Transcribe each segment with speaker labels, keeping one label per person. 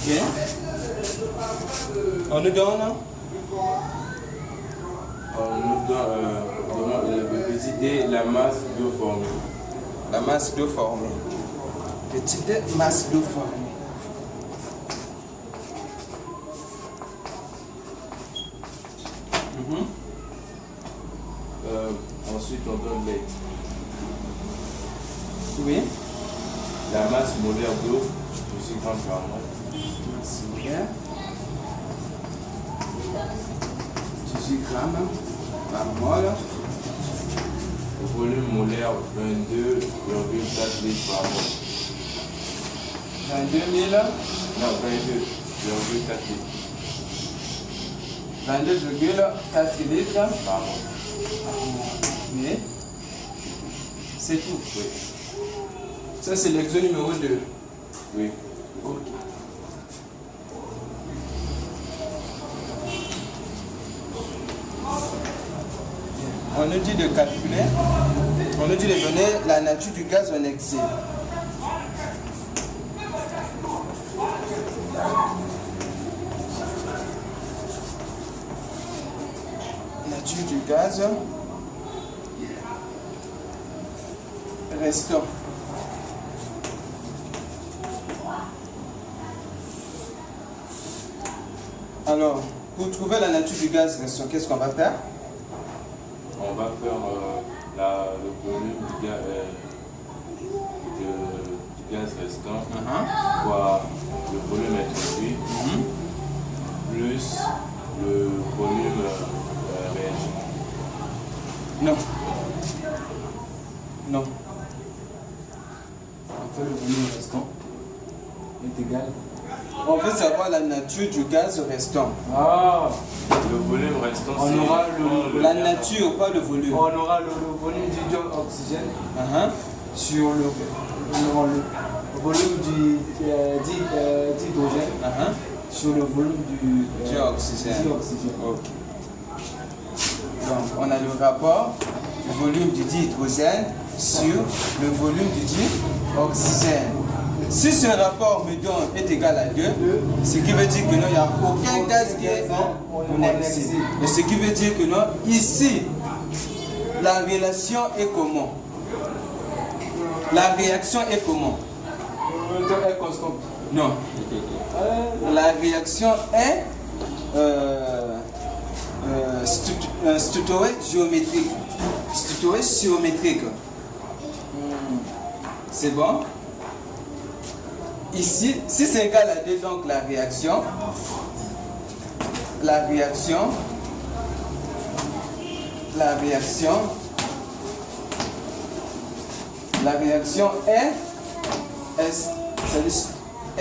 Speaker 1: Ok. On nous donne
Speaker 2: le petit d, la masse d'eau formée.
Speaker 1: la masse d'eau formée. Petit d, masse d'eau formée.
Speaker 2: Ensuite, on donne les.
Speaker 1: Oui.
Speaker 2: La masse molaire d'eau, 18 grammes par mol.
Speaker 1: Masse molaire. 18 grammes par mol.
Speaker 2: Le volume molaire, 22,4 litres par mol.
Speaker 1: 22 000.
Speaker 2: Non, 22,4 litres.
Speaker 1: 22,4 litres
Speaker 2: Par mol.
Speaker 1: Oui. C'est tout.
Speaker 2: Oui.
Speaker 1: Ça, c'est l'exo numéro 2.
Speaker 2: Oui.
Speaker 1: Ok. On nous dit de calculer, on nous dit de donner la nature du gaz en excès. Nature du gaz restant. Alors, pour trouver la nature du gaz restant, qu'est-ce qu'on va faire?
Speaker 2: On va faire le volume du gaz restant fois le volume introduit plus le volume réagi.
Speaker 1: Non. Non. On fait le volume restant est égal. On veut savoir la nature du gaz restant.
Speaker 2: Ah, le volume restant,
Speaker 1: on aura la nature, pas le volume.
Speaker 3: On aura le volume du dioxygène sur le volume d'hydrogène sur le volume du
Speaker 1: dioxygène. Ok. Donc, on a le rapport du volume du dihydrogène sur le volume du dioxygène. Si ce rapport est égal à 2, ce qui veut dire que non, il n'y a aucun gaz qui est en excès. Et ce qui veut dire que non, ici, la relation est comment? La réaction est comment?
Speaker 3: est constante.
Speaker 1: Non. La réaction est structurée géométrique. Structurée géométrique. C'est bon? Ici, si c'est égal à 2, donc la réaction est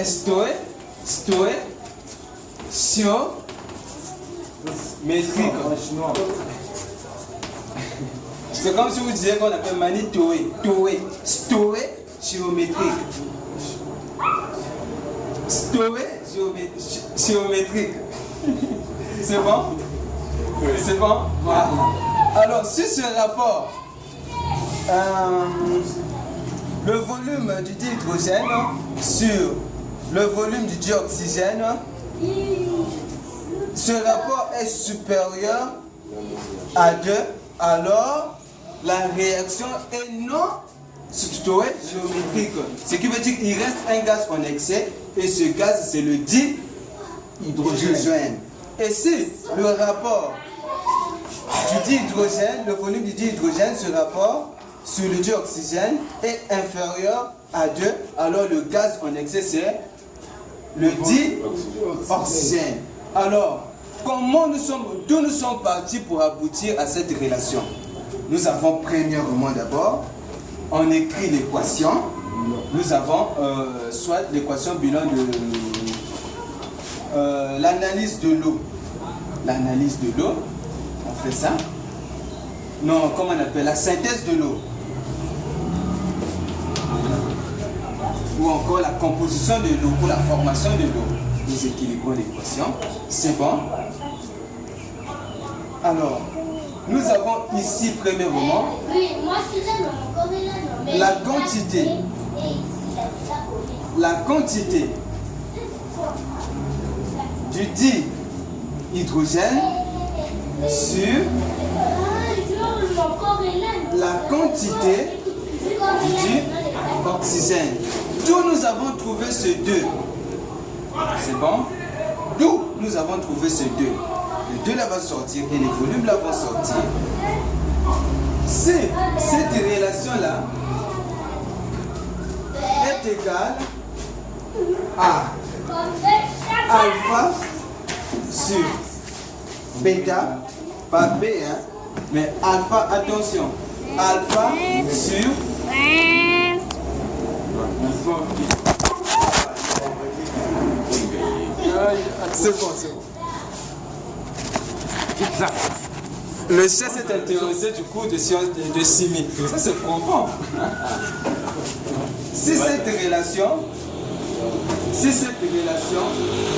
Speaker 1: stoïchiométrique. C'est comme si vous disiez qu'on appelle manie stoïchiométrique. Géométrique. C'est bon? Oui. C'est bon? Voilà. Alors, si ce rapport, le volume du dihydrogène sur le volume du dioxygène, ce rapport est supérieur à 2, alors la réaction est non structurée géométrique. Ce qui veut dire qu'il reste un gaz en excès et ce gaz c'est le dihydrogène. Et si le rapport du dihydrogène, le volume du dihydrogène, ce rapport sur le dioxygène est inférieur à 2, alors le gaz en excès c'est le dioxygène. Alors, d'où nous sommes partis pour aboutir à cette relation? Nous avons premièrement d'abord, on écrit l'équation. Nous avons soit l'équation bilan de l'analyse de l'eau. L'analyse de l'eau, on fait ça. Non, comment on appelle? La synthèse de l'eau. Ou encore la composition de l'eau ou la formation de l'eau. Nous équilibrons l'équation. C'est bon. Alors, nous avons ici premièrement la quantité du dihydrogène sur la quantité du dioxygène. D'où nous avons trouvé ce 2. C'est bon? D'où nous avons trouvé ce 2. Le 2 là va sortir et les volumes là vont sortir. Si cette relation-là est égale à alpha sur bêta, pas B, hein, mais alpha, attention, alpha sur c'est bon, c'est bon. Le chef s'est intéressé du cours de sciences de chimie. Ça c'est profond. Si cette relation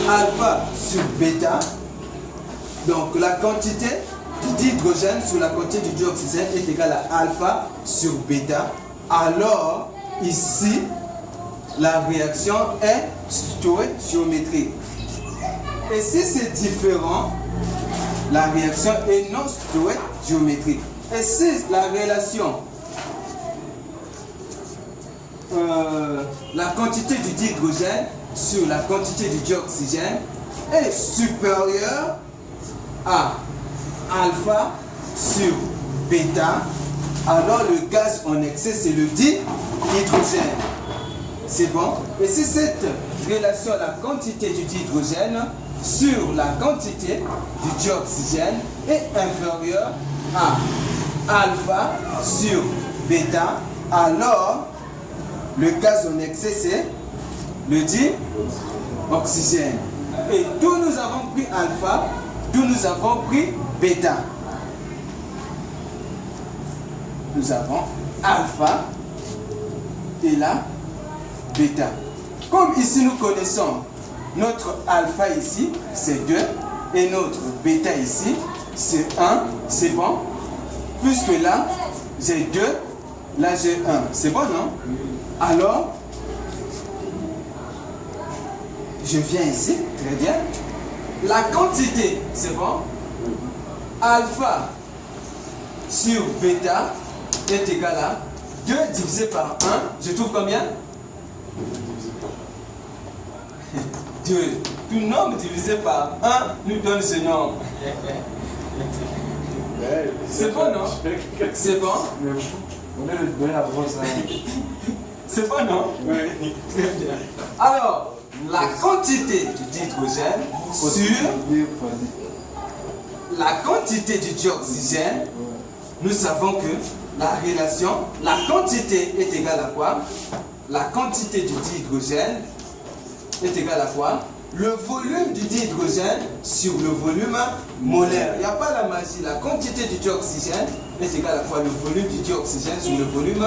Speaker 1: alpha sur bêta, donc la quantité du dihydrogène sur la quantité du dioxygène est égale à alpha sur bêta, alors ici la réaction est stoïchiométrique. Et si c'est différent, la réaction est non stoïchiométrique. Et si la relation, la quantité du dihydrogène sur la quantité du dioxygène est supérieure à alpha sur bêta, alors le gaz en excès c'est le dihydrogène. C'est bon? Et si cette relation, la quantité du dihydrogène sur la quantité du dioxygène est inférieure à alpha sur bêta, alors le gaz en excès c'est le dioxygène. Et d'où nous avons pris alpha, d'où nous avons pris bêta. Nous avons alpha et là bêta. Comme ici nous connaissons notre alpha ici c'est 2 et notre bêta ici c'est 1, c'est bon. Puisque là j'ai 2, là j'ai 1, c'est bon non? Alors je viens ici, très bien. La quantité, c'est bon? Alpha sur bêta est égal à 2 divisé par 1, je trouve combien? 2. Tout nombre divisé par 1 nous donne ce nombre. C'est bon, non? C'est bon?
Speaker 3: On est le bon à brosse.
Speaker 1: C'est bon, non? Oui. Très bien. Alors, la quantité du dihydrogène sur la quantité du dioxygène, nous savons que la relation, la quantité est égale à quoi? La quantité du dihydrogène est égale à quoi? Le volume du dihydrogène sur le volume molaire. Il n'y a pas la magie. La quantité du dioxygène est égale à quoi? Le volume du dioxygène sur le volume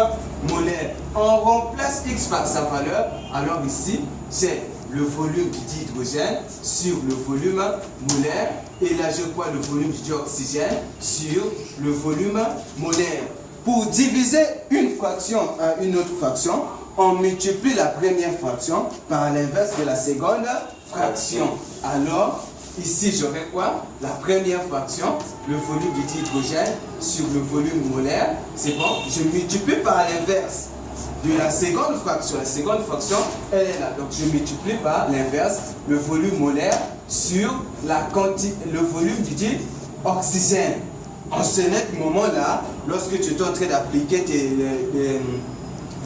Speaker 1: molaire. On remplace X par sa valeur. Alors ici, j'ai le volume du dihydrogène sur le volume molaire. Et là, je vois le volume du dioxygène sur le volume molaire. Pour diviser une fraction à une autre fraction, on multiplie la première fraction par l'inverse de la seconde fraction. Alors, ici, j'aurai quoi? La première fraction, le volume du dihydrogène sur le volume molaire. C'est bon? Je multiplie par l'inverse de la seconde fraction. La seconde fraction, elle est là. Donc, je multiplie par l'inverse le volume molaire sur la quantité, le volume du dioxygène. En ce net moment-là, lorsque tu es en train d'appliquer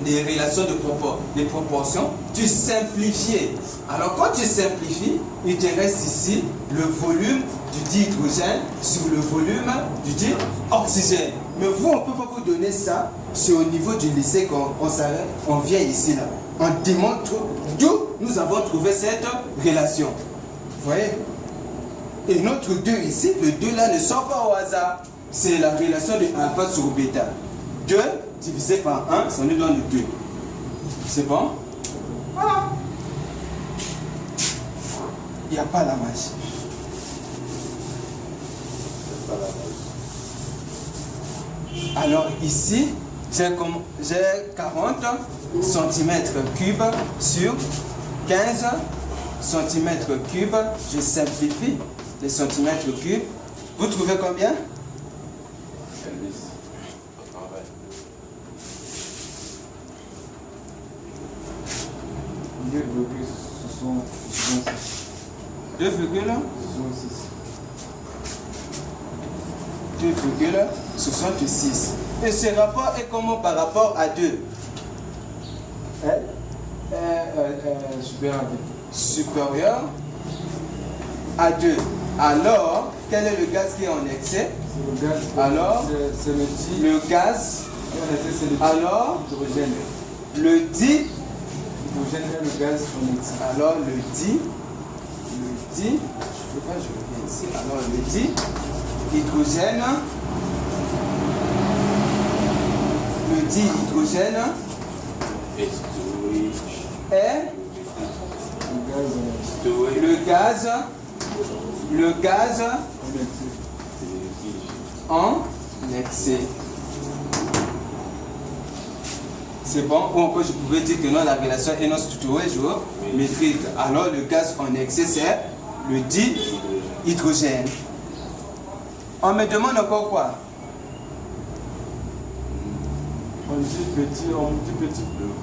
Speaker 1: des relations de proportions, tu simplifies. Alors quand tu simplifies, il te reste ici le volume du dihydrogène sur le volume du dioxygène. Mais vous, on ne peut pas vous donner ça, c'est au niveau du lycée qu'on s'arrête, on vient ici là. On démontre d'où nous avons trouvé cette relation. Vous voyez? Et notre 2 ici, le 2 là ne sort pas au hasard. C'est la relation de alpha sur bêta. 2 divisé par 1, ça nous donne 2. C'est bon? Voilà. Il n'y a pas la magie. Alors ici, j'ai 40 cm3 sur 15 centimètres cubes. Je simplifie les centimètres cubes. Vous trouvez combien?
Speaker 2: Elvis, au travail.
Speaker 1: 2,66. Et ce rapport est comment par rapport à 2?
Speaker 3: Supérieur à 2.
Speaker 1: Supérieur à 2. Alors, quel est le gaz qui est en excès?
Speaker 3: C'est le gaz.
Speaker 1: Alors,
Speaker 3: c'est le dit.
Speaker 1: Le gaz.
Speaker 3: C'est le
Speaker 1: Alors,
Speaker 3: hydrogène.
Speaker 1: le dit.
Speaker 3: L'hydrogène est le gaz en excès.
Speaker 1: Alors, le dit. Je peux pas, je reviens ici. Alors, le dit. Hydrogène. Le dit hydrogène est le gaz en excès. C'est bon? Ou encore je pouvais dire que non, la relation est non structurée géométrique. Alors le gaz en excès c'est le dihydrogène. On me demande encore quoi?
Speaker 3: On dit petit.
Speaker 2: Le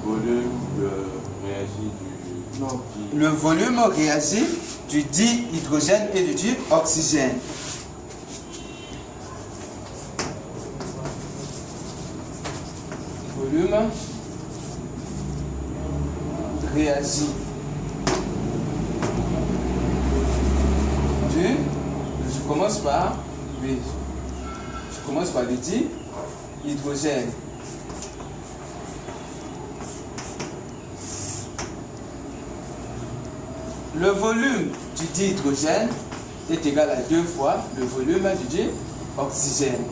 Speaker 2: volume réagit du...
Speaker 1: Non. Le volume réagit du dihydrogène et du dioxygène. Volume réagit du... Je commence par le dihydrogène. Le volume du dihydrogène est égal à 2 fois le volume du dioxygène.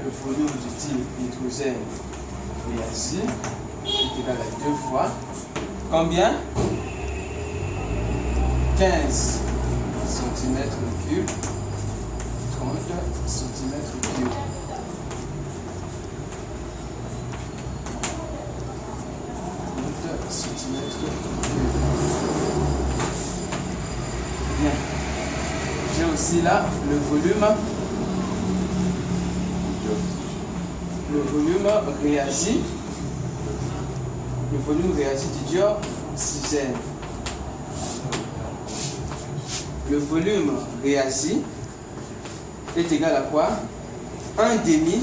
Speaker 1: Le volume du dihydrogène réagit est égal à 2 fois combien? 15 centimètres cubes, 30 centimètres cubes. Bien. J'ai aussi là le volume. Le volume réagit. Le volume réagit du dioxygène. Le volume réagi est égal à quoi? 1/2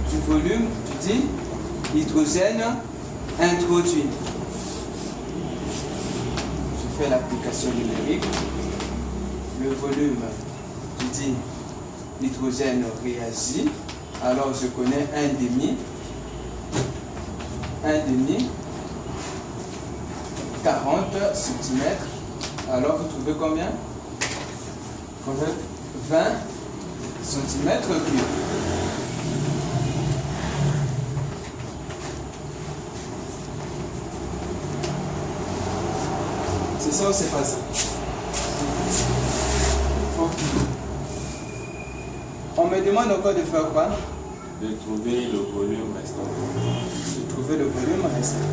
Speaker 1: du volume du dihydrogène introduit. Je fais l'application numérique. Le volume du dihydrogène réagit. Alors je connais 1/2. 40 cm. Alors vous trouvez combien? 20 cm cubes. C'est ça ou c'est pas ça? On me demande encore de faire quoi?
Speaker 2: De trouver le volume restant.
Speaker 1: De trouver le volume restant.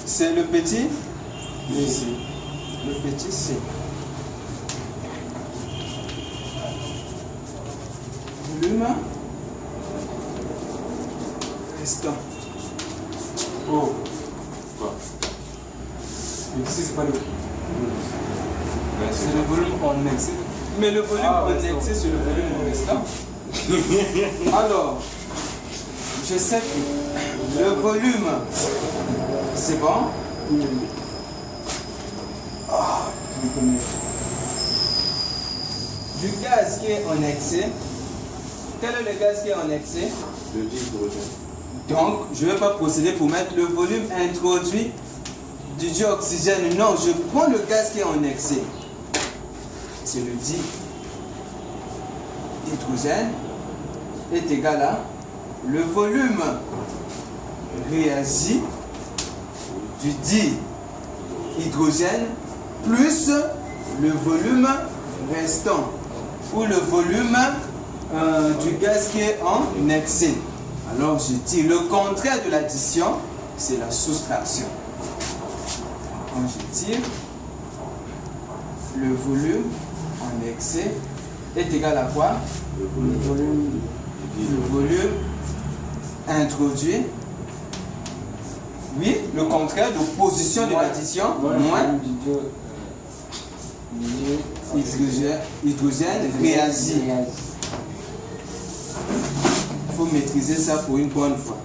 Speaker 1: C'est le petit
Speaker 2: Ici.
Speaker 1: Le petit C. Volume restant.
Speaker 3: Oh.
Speaker 2: Quoi?
Speaker 3: Mais ici, c'est pas le.
Speaker 2: C'est
Speaker 3: C'est le volume en excès.
Speaker 1: Mais le volume
Speaker 3: Ah,
Speaker 1: en
Speaker 3: ouais,
Speaker 1: excès, c'est le volume restant. Alors, je sais que le volume, c'est bon. Du gaz qui est en excès. Quel est le gaz qui est en excès?
Speaker 2: le dihydrogène.
Speaker 1: Donc, je ne vais pas procéder pour mettre le volume introduit du dioxygène. Non, je prends le gaz qui est en excès. C'est le dihydrogène est égal à le volume réagi du dihydrogène plus le volume restant ou le volume du gaz qui est en excès. Alors je dis le contraire de l'addition, c'est la soustraction. Quand je tire, le volume en excès est égal à quoi? Le volume introduit. Oui, le contraire d'opposition de l'addition, moins hydrogène réagit. Il faut maîtriser ça pour une bonne fois.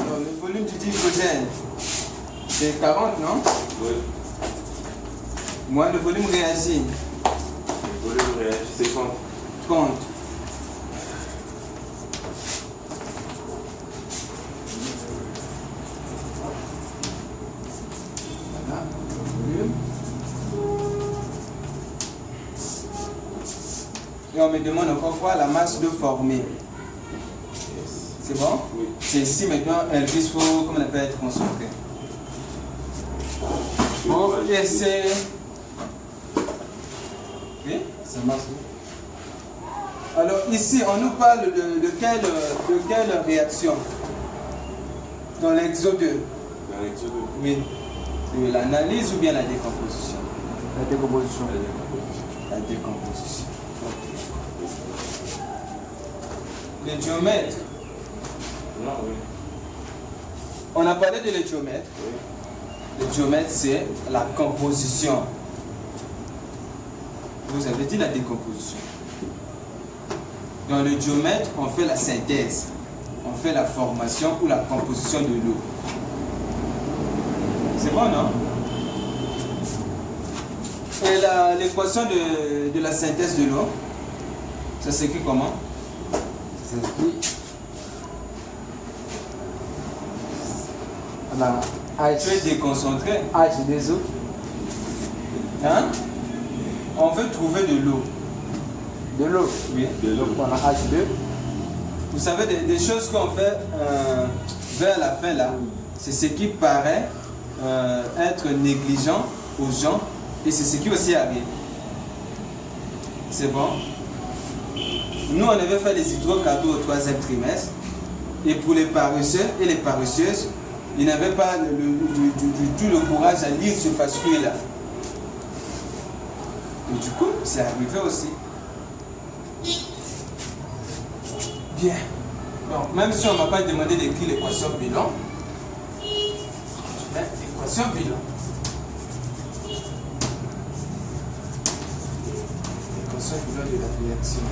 Speaker 1: Alors, le volume du dihydrogène, c'est 40, non?
Speaker 2: Oui.
Speaker 1: Moins le volume réagit.
Speaker 2: Le volume réagit, c'est 30.
Speaker 1: 30. Voilà, le volume. Et on me demande encore quoi? La masse de formée. C'est bon?
Speaker 2: Oui.
Speaker 1: C'est ici maintenant, Elvis, faut, comment on appelle, être concentré. Bon, et c'est... Oui?
Speaker 3: Ça marche.
Speaker 1: Alors ici, on nous parle de quelle réaction? Dans l'exo 2.
Speaker 2: Dans l'exo 2.
Speaker 1: Oui. De l'analyse ou bien la décomposition?
Speaker 3: La décomposition.
Speaker 1: La décomposition. Le diamètre.
Speaker 2: Non, oui.
Speaker 1: On a parlé de l'éthiomètre.
Speaker 2: Oui.
Speaker 1: Le diamètre, c'est la composition. Vous avez dit la décomposition. Dans le diamètre, on fait la synthèse. On fait la formation ou la composition de l'eau. C'est bon, non? Et l'équation de la synthèse de l'eau, ça s'écrit comment?
Speaker 3: Ça s'écrit
Speaker 1: Tu es déconcentré.
Speaker 3: H2O.
Speaker 1: Hein? On veut trouver de l'eau.
Speaker 3: De l'eau.
Speaker 1: Oui.
Speaker 2: De l'eau.
Speaker 3: On a H2.
Speaker 1: Vous savez, des choses qu'on fait vers la fin là, c'est ce qui paraît être négligent aux gens et c'est ce qui aussi arrive. C'est bon? Nous, on avait fait les hydrocarbures au 3e trimestre et pour les paresseux et les paresseuses, ils n'avaient pas tout le courage à lire ce fascicule là. Et du coup, c'est arrivé aussi. Bien. Donc, même si on ne m'a pas demandé d'écrire l'équation bilan, je mets l'équation bilan. L'équation bilan de la réaction.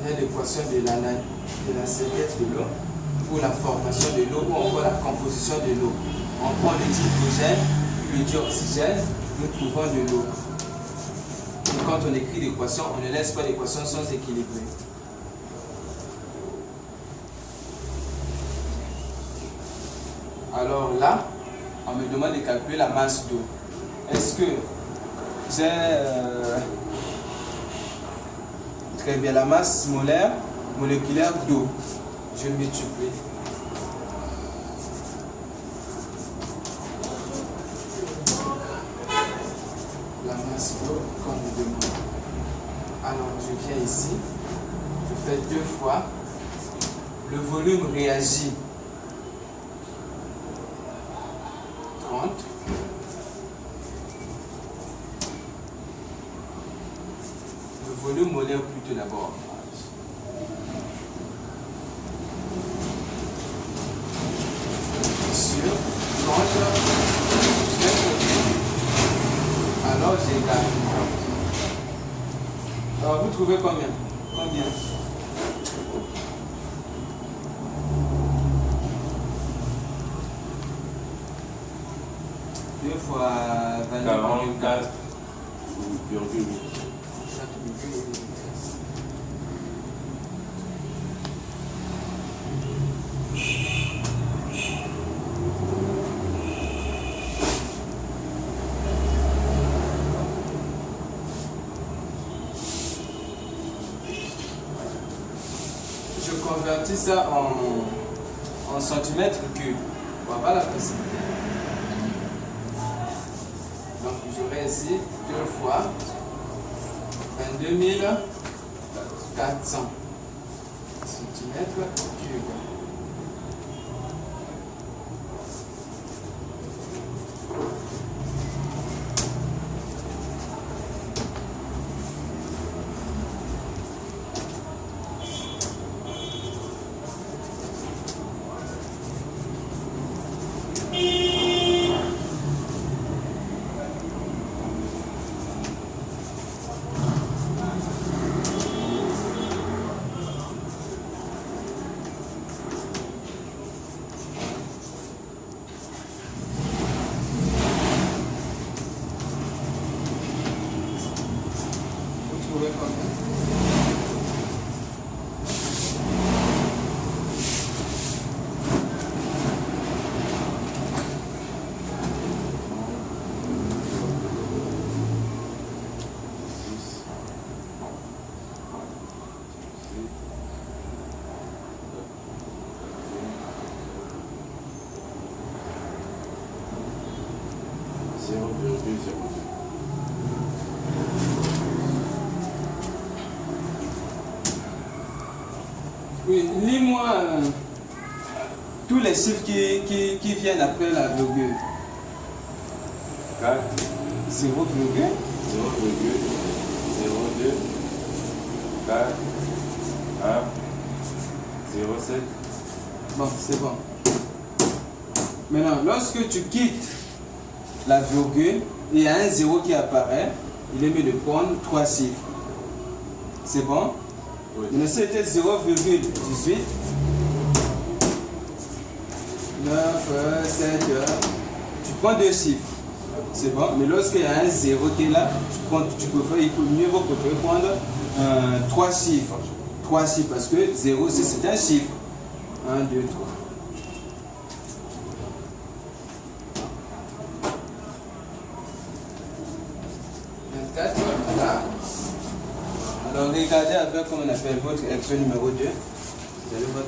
Speaker 1: Il y a l'équation de la synthèse de l'eau, ou la formation de l'eau, ou encore la composition de l'eau. On prend le dihydrogène, le dioxygène, nous trouvons de l'eau. Et quand on écrit l'équation, on ne laisse pas l'équation sans équilibrer. Alors là, on me demande de calculer la masse d'eau. Est-ce que j'ai très bien la masse molaire, moléculaire d'eau? Je multiplie. La masse d'eau qu'on me demande. Alors je viens ici, je fais 2 fois. Le volume réagit 30. Le volume molaire plutôt d'abord. Sur 30. Alors j'ai gagné. Alors vous trouvez combien? Combien? Deux fois
Speaker 2: 44,8.
Speaker 1: convertis ça en centimètres cubes. On va voir la possibilité. Donc j'aurai ici 2 fois 22 400 centimètres cubes. Oui, lis-moi tous les chiffres qui viennent après la virgule.
Speaker 2: 4,
Speaker 1: 0,
Speaker 2: 0,02, 4, 1, 0,7.
Speaker 1: Bon, c'est bon. Maintenant, lorsque tu quittes la virgule, il y a un 0 qui apparaît. Il est mieux de prendre 3 chiffres. C'est bon?
Speaker 2: Oui.
Speaker 1: Maintenant, c'était 0,18. 9, 7, tu prends 2 chiffres. C'est bon? Mais lorsqu'il y a un 0 qui est là, il faut mieux prendre 3 chiffres. 3 chiffres parce que 0, c'est un chiffre. 1, 2, 3. Alors regardez avec comment on appelle votre extrait numéro 2. Vous avez votre